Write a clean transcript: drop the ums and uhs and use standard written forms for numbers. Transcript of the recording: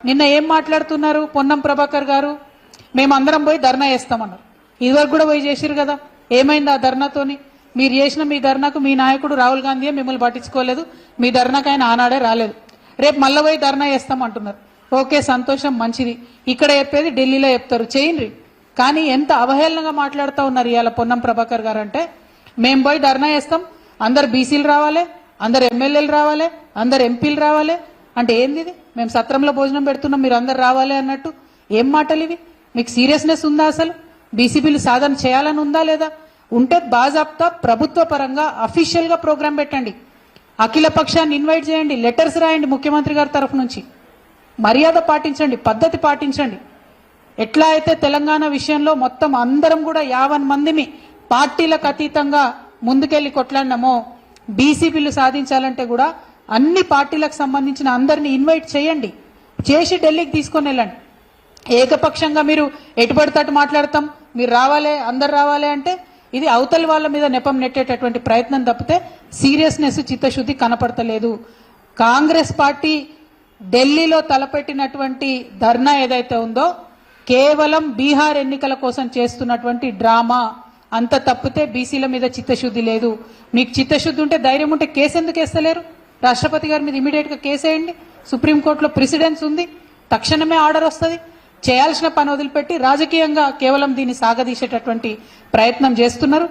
నిన్న ఏం మాట్లాడుతున్నారు పొన్నం ప్రభాకర్ గారు? మేమందరం పోయి ధర్నా చేస్తామన్నారు. ఇదివరకు కూడా పోయి చేసిరు కదా, ఏమైంది ఆ ధర్నాతోని? మీరు చేసిన మీ ధర్నాకు మీ నాయకుడు రాహుల్ గాంధీ మిమ్మల్ని పట్టించుకోలేదు, మీ ధర్నాకు ఆయన ఆనాడే రాలేదు. రేపు మళ్ళీ పోయి ధర్నా చేస్తామంటున్నారు. ఓకే, సంతోషం, మంచిది. ఇక్కడ చెప్పేది ఢిల్లీలో చెప్తారు, చేయండి. కానీ ఎంత అవహేళనగా మాట్లాడుతూ ఉన్నారు ఇవాళ పొన్నం ప్రభాకర్ గారు అంటే, మేము పోయి ధర్నా చేస్తాం, అందరు బీసీలు రావాలి, అందరు ఎమ్మెల్యేలు రావాలి, అందరు ఎంపీలు రావాలి అంటే ఏంది ఇది? మేము సత్రంలో భోజనం పెడుతున్నాం, మీరు అందరు రావాలి అన్నట్టు ఏం మాటలు ఇవి? మీకు సీరియస్నెస్ ఉందా? అసలు బీసీపీలు సాధన చేయాలని ఉందా లేదా? ఉంటే బాజాప్తా ప్రభుత్వ పరంగా అఫీషియల్ గా ప్రోగ్రాం పెట్టండి, అఖిల పక్షాన్ని ఇన్వైట్ చేయండి, లెటర్స్ రాయండి ముఖ్యమంత్రి గారి తరఫు నుంచి, మర్యాద పాటించండి, పద్ధతి పాటించండి. ఎట్లా అయితే తెలంగాణ విషయంలో మొత్తం అందరం కూడా 50 మందిని పార్టీలకు అతీతంగా ముందుకెళ్లి కొట్లాడినామో, బీసీపీలు సాధించాలంటే కూడా అన్ని పార్టీలకు సంబంధించిన అందరినీ ఇన్వైట్ చేయండి, చేసి ఢిల్లీకి తీసుకొని వెళ్ళండి. ఏకపక్షంగా మీరు ఎటుపడితట్టు మాట్లాడతాం, మీరు రావాలి, అందరు రావాలి అంటే ఇది అవతలి వాళ్ళ మీద నెపం నెట్టేటటువంటి ప్రయత్నం తప్పితే సీరియస్నెస్, చిత్తశుద్ధి కనపడతలేదు. కాంగ్రెస్ పార్టీ ఢిల్లీలో తలపెట్టినటువంటి ధర్నా ఏదైతే ఉందో కేవలం బీహార్ ఎన్నికల కోసం చేస్తున్నటువంటి డ్రామా, అంత తప్పితే బీసీల మీద చిత్తశుద్ధి లేదు. మీకు చిత్తశుద్ధి ఉంటే, ధైర్యం ఉంటే కేసు ఎందుకు వేస్తలేరు? రాష్ట్రపతి గారి మీద ఇమీడియట్ గా కేసు వేయండి. సుప్రీంకోర్టులో ప్రెసిడెన్స్ ఉంది, తక్షణమే ఆర్డర్ వస్తుంది. చేయాల్సిన పని వదిలిపెట్టి రాజకీయంగా కేవలం దీన్ని సాగదీసేటటువంటి ప్రయత్నం చేస్తున్నారు.